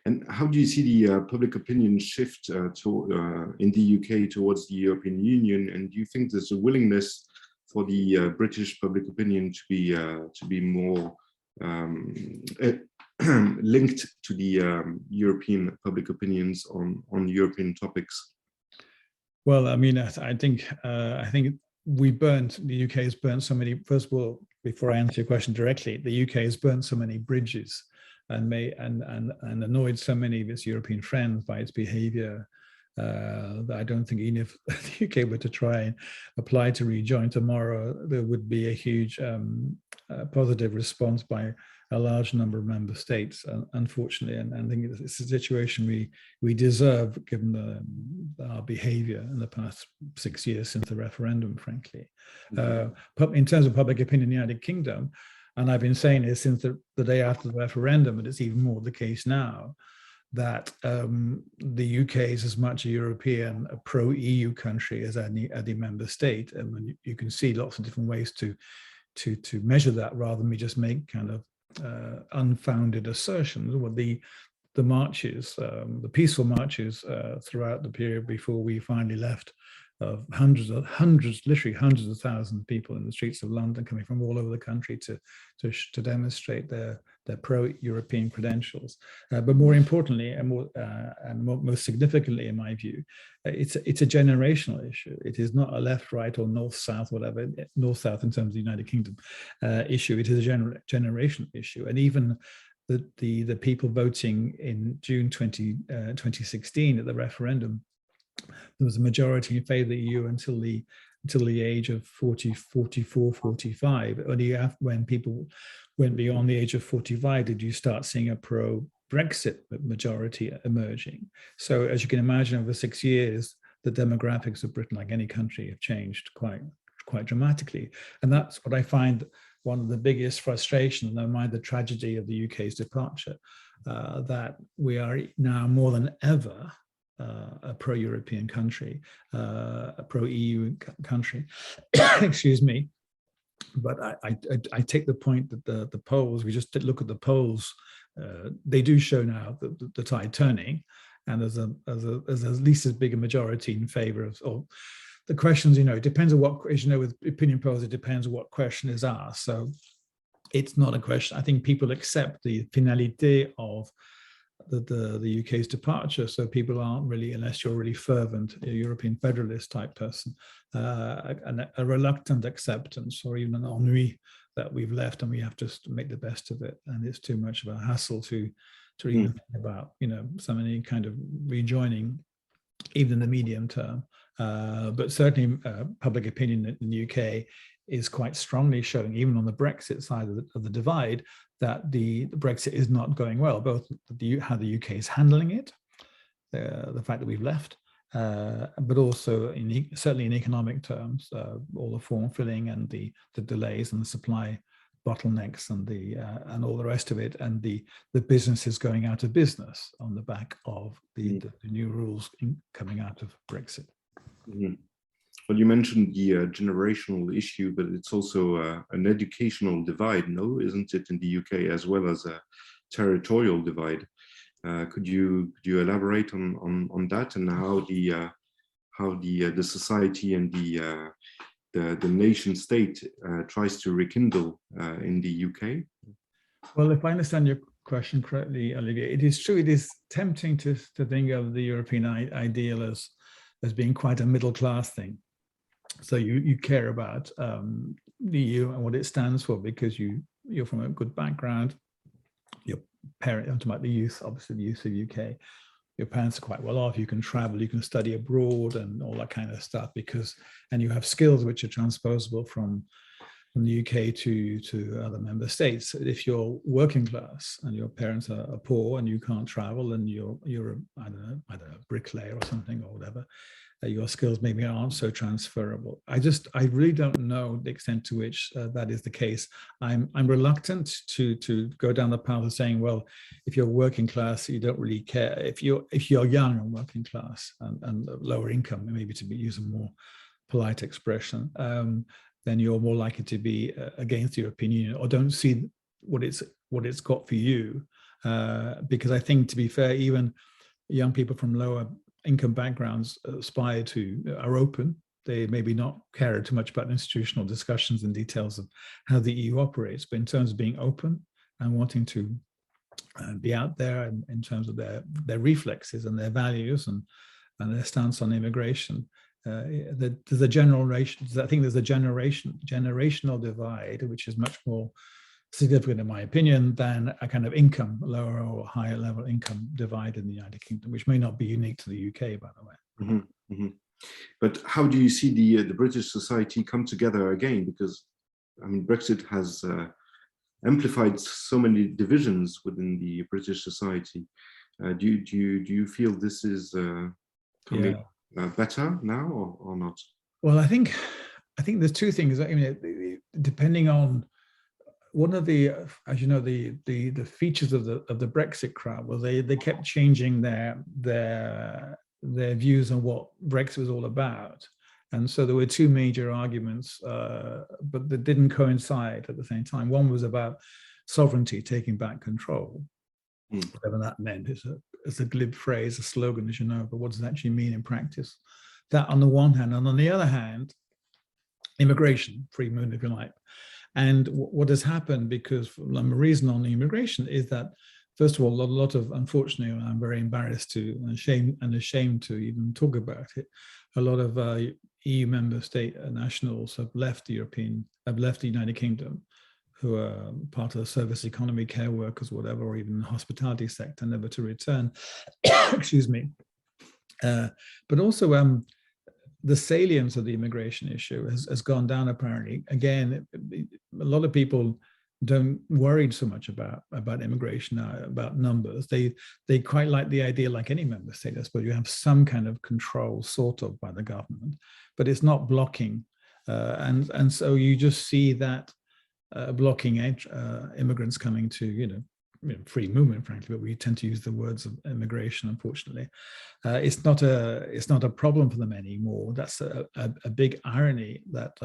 And how do you see the public opinion shift in the UK towards the European Union? And do you think there's a willingness for the British public opinion to be more linked to the European public opinions on European topics? Well, I mean, I think the UK has burnt so many. First of all, before I answer your question directly, the UK has burnt so many bridges and annoyed so many of its European friends by its behaviour, that I don't think even if the UK were to try and apply to rejoin tomorrow, there would be a huge positive response by a large number of member states, unfortunately. And I think it's a situation we deserve, given our behaviour in the past 6 years since the referendum, frankly. Mm-hmm. In terms of public opinion in the United Kingdom, and I've been saying this since the day after the referendum, but it's even more the case now, that the UK is as much a European, a pro-EU country as any member state. And you can see lots of different ways to measure that rather than me just make kind of unfounded assertions. Well, the marches, the peaceful marches throughout the period before we finally left, of literally hundreds of thousands of people in the streets of London coming from all over the country to demonstrate their pro-European credentials. But more importantly, and most significantly, in my view, it's a generational issue. It is not a left, right, or north, south, whatever, north, south in terms of the United Kingdom issue. It is a generational issue. And even the people voting in June 2016 at the referendum, there was a majority in favor of the EU until the age of 44, 45. Only when people went beyond the age of 45 did you start seeing a pro-Brexit majority emerging. So as you can imagine, over 6 years, the demographics of Britain, like any country, have changed quite dramatically. And that's what I find one of the biggest frustrations, never mind the tragedy of the UK's departure, that we are now more than ever a pro-European country, a pro-EU country, excuse me. But I take the point that the polls, we just look at the polls, they do show now the tide turning, and there's at least as big a majority in favor of the questions. It depends on what, as you know, with opinion polls, it depends on what question is asked. So it's not a question. I think people accept the finalité of the UK's departure, so people aren't really, unless you're really fervent, a European federalist type person, a reluctant acceptance or even an ennui that we've left and we have to make the best of it, and it's too much of a hassle to even think about any kind of rejoining, even in the medium term. But certainly public opinion in the UK is quite strongly showing, even on the Brexit side of the divide, that the Brexit is not going well, both how the UK is handling it, the fact that we've left, but also certainly in economic terms, all the form filling and the delays and the supply bottlenecks and all the rest of it, and the businesses going out of business on the back of the new rules coming out of Brexit. Mm-hmm. Well, you mentioned the generational issue, but it's also an educational divide, no? Isn't it, in the UK, as well as a territorial divide? Could you elaborate on that, and how the society and the nation state tries to rekindle in the UK? Well, if I understand your question correctly, Olivier, it is true. It is tempting to think of the European ideal as being quite a middle class thing. So you care about the EU and what it stands for because you're from a good background. Your parent, I'm talking about the youth, obviously the youth of the UK. Your parents are quite well off. You can travel, you can study abroad, and all that kind of stuff and you have skills which are transposable from the UK to other member states. If you're working class and your parents are poor and you can't travel, and you're I don't know, a bricklayer or something or whatever, your skills maybe aren't so transferable. I really don't know the extent to which that is the case. I'm reluctant to go down the path of saying, well, if you're working class, you don't really care. If you're young and working class and lower income, maybe to use a more polite expression, then you're more likely to be against the European Union or don't see what it's got for you. Because I think, to be fair, even young people from lower income backgrounds are open. They maybe not care too much about institutional discussions and details of how the EU operates, but in terms of being open and wanting to be out there in terms of their reflexes and their values and their stance on immigration. There's a generation. I think there's a generational divide, which is much more significant, in my opinion, than a kind of lower or higher level income divide in the United Kingdom, which may not be unique to the UK, by the way. Mm-hmm, mm-hmm. But how do you see the British society come together again? Because Brexit has amplified so many divisions within the British society. Do you feel this is coming better now or not? Well, I think there's two things. Depending on one of the, as you know, the features of the Brexit crowd was they kept changing their views on what Brexit was all about. And so there were two major arguments, but that didn't coincide at the same time. One was about sovereignty, taking back control, whatever that meant. It's a glib phrase, a slogan, as you know, but what does it actually mean in practice? That on the one hand, and on the other hand, immigration, free movement, if you like. And what has happened, because for the reason on the immigration, is that, first of all, a lot of, unfortunately, I'm very embarrassed to and ashamed to even talk about it, a lot of EU member state nationals have left the United Kingdom, who are part of the service economy, care workers, whatever, or even the hospitality sector, never to return. Excuse me. But also the salience of the immigration issue has gone down, apparently. Again, a lot of people don't worry so much about immigration now, about numbers. They quite like the idea, like any member state, I suppose, you have some kind of control, sort of, by the government, but it's not blocking. And so you just see that blocking immigrants coming to, free movement, frankly, but we tend to use the words of immigration, unfortunately. It's not a problem for them anymore. That's a big irony that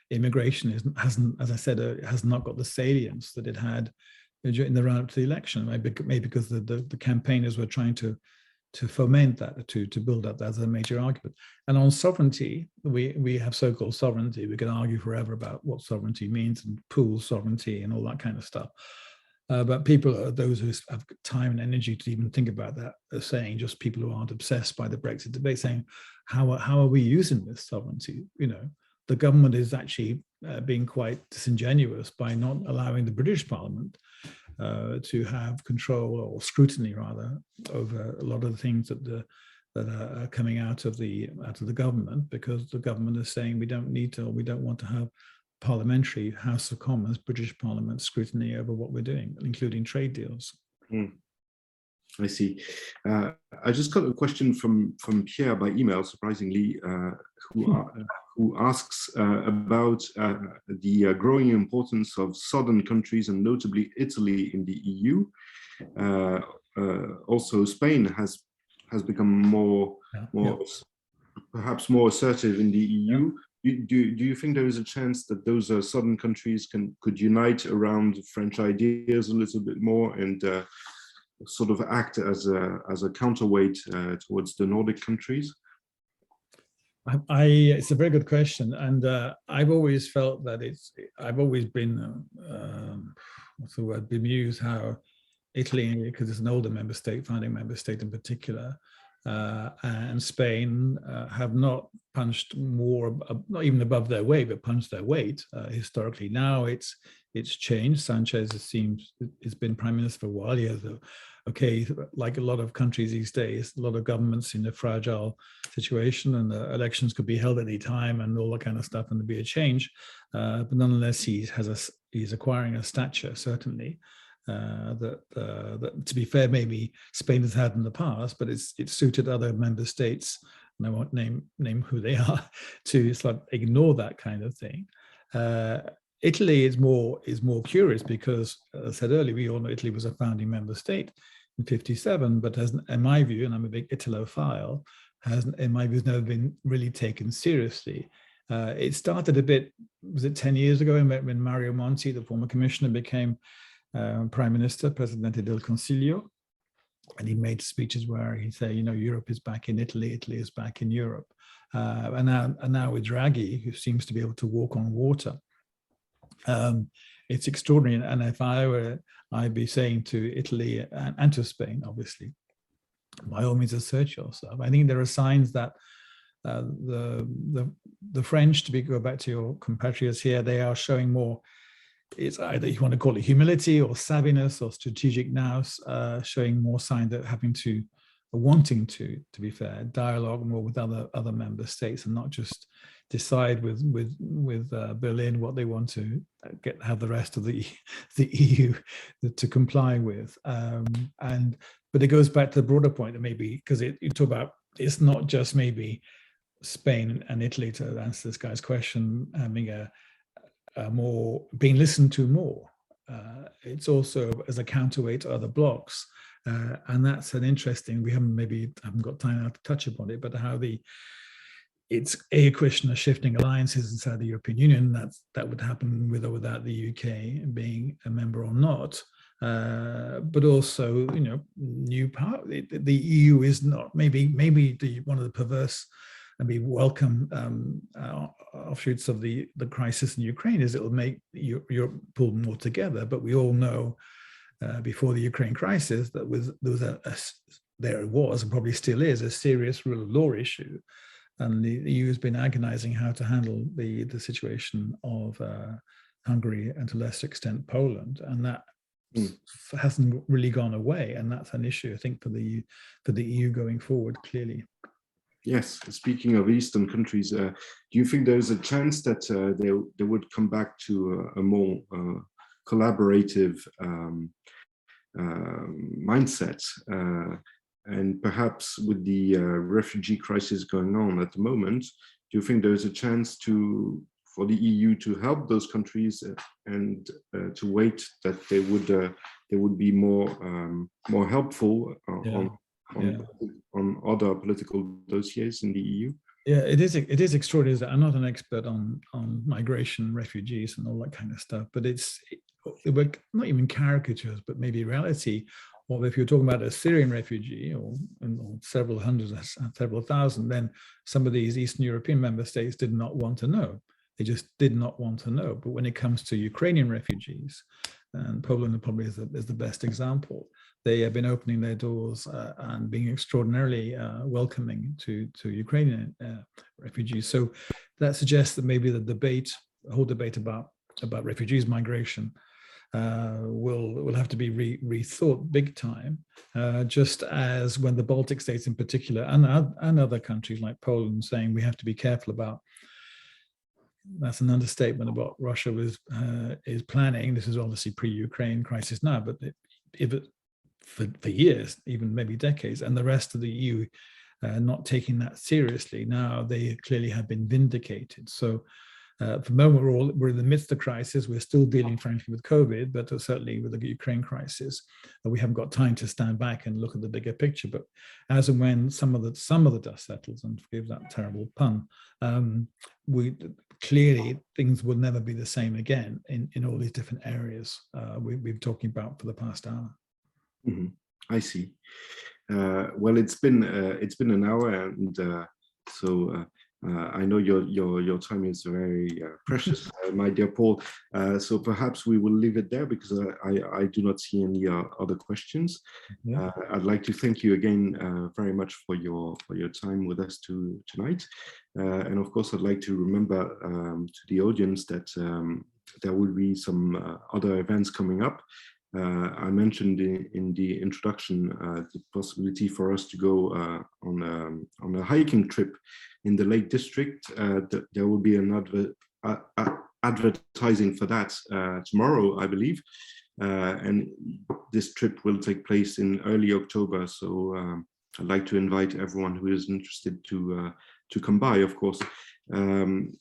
immigration hasn't, as I said, has not got the salience that it had in the run-up to the election. Maybe because the campaigners were trying to foment that, to build up that as a major argument. And on sovereignty, we have so-called sovereignty. We can argue forever about what sovereignty means and pool sovereignty and all that kind of stuff. But people, those who have time and energy to even think about that, are saying, just people who aren't obsessed by the Brexit debate, saying, how are we using this sovereignty? The government is actually being quite disingenuous by not allowing the British Parliament to have control, or scrutiny rather, over a lot of the things that are coming out of the government, because the government is saying we don't need to, or we don't want to have parliamentary House of Commons, British Parliament scrutiny over what we're doing, including trade deals. I see. I just got a question from Pierre by email, surprisingly, who asks about the growing importance of southern countries, and notably Italy, in the EU. Also, Spain has become perhaps more assertive in the EU. Do you think there is a chance that those southern countries could unite around French ideas a little bit more, and sort of act as a counterweight towards the Nordic countries? It's a very good question, and I've always felt that I've always been what's the word, bemused how Italy, because it's an older member state, founding member state in particular, and Spain have not punched more, not even above their weight, but punched their weight historically. Now it's changed. Sanchez, it seems, has been prime minister for a while. He has okay, like a lot of countries these days, a lot of governments in a fragile situation, and the elections could be held at any time and all that kind of stuff, and there'd be a change. But nonetheless, he's acquiring a stature, certainly, that to be fair, maybe Spain has had in the past, but it's suited other member states, and I won't name who they are, to sort of ignore that kind of thing. Italy is more curious because, as I said earlier, we all know Italy was a founding member state in '57, but has, in my view, and I'm a big Italophile, in my view, has never been really taken seriously. It started a bit, was it 10 years ago, when Mario Monti, the former commissioner, became Prime Minister, Presidente del Consiglio, and he made speeches where he said, Europe is back in Italy, Italy is back in Europe. And now with Draghi, who seems to be able to walk on water, it's extraordinary. And if I were, I'd be saying to Italy and to Spain, obviously, by all means, assert yourself. I think there are signs that the French, to go back to your compatriots here, they are showing more. It's either you want to call it humility or savviness or strategic nous, showing more signs that wanting to be fair, dialogue more with other member states, and not just decide with Berlin what they want to have the rest of the EU to comply with. But it goes back to the broader point that maybe, because you talk about, it's not just maybe Spain and Italy, to answer this guy's question, having being listened to more. it's also as a counterweight to other blocs. And that's an interesting, we haven't got time now to touch upon it, but how it's a question of shifting alliances inside the European Union. That would happen with or without the UK being a member or not. But also, new power. The EU is not maybe one of the perverse and be welcome offshoots of the crisis in Ukraine is it will make Europe pull more together. But we all know before the Ukraine crisis that there was and probably still is a serious rule of law issue. And the EU has been agonizing how to handle the situation of Hungary and to a lesser extent Poland. And that hasn't really gone away. And that's an issue, I think, for the EU going forward, clearly. Yes, speaking of Eastern countries, do you think there's a chance that they would come back to a more collaborative mindset? And perhaps with the refugee crisis going on at the moment, do you think there's a chance for the EU to help those countries and to wait that they would be more helpful on other political dossiers in the EU? Yeah, it is extraordinary. I'm not an expert on migration, refugees, and all that kind of stuff, but we're not even caricatures, but maybe reality. Or if you're talking about a Syrian refugee or several hundreds, several thousand, then some of these Eastern European member states did not want to know. They just did not want to know. But when it comes to Ukrainian refugees, and Poland probably is the best example, they have been opening their doors and being extraordinarily welcoming to Ukrainian refugees. So that suggests that maybe the whole debate about refugees migration will have to be rethought big time, just as when the Baltic states in particular and other countries like Poland saying we have to be careful about, that's an understatement, about Russia is planning. This is obviously pre-Ukraine crisis now, but for years, even maybe decades, and the rest of the EU not taking that seriously. Now they clearly have been vindicated. So for the moment, we're in the midst of crisis. We're still dealing, frankly, with COVID, but certainly with the Ukraine crisis, we haven't got time to stand back and look at the bigger picture. But as and when some of the dust settles, and forgive that terrible pun, clearly things will never be the same again in all these different areas we've been talking about for the past hour. Mm-hmm. I see. Well, it's been an hour, and so I know your time is very precious, my dear Paul. So perhaps we will leave it there because I do not see any other questions. Yeah. I'd like to thank you again very much for your time with us tonight. And of course, I'd like to remember to the audience that there will be some other events coming up. I mentioned in the introduction the possibility for us to go on a hiking trip in the Lake District. There will be an advertising for that tomorrow, I believe, and this trip will take place in early October. So I'd like to invite everyone who is interested to come by, of course. And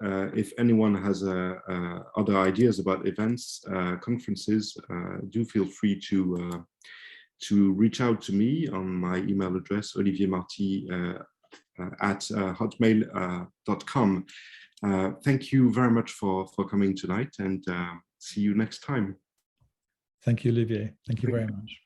if anyone has other ideas about events, conferences, do feel free to reach out to me on my email address, oliviermarty@hotmail.com. Thank you very much for coming tonight, and see you next time. Thank you, Olivier. Thank you very much.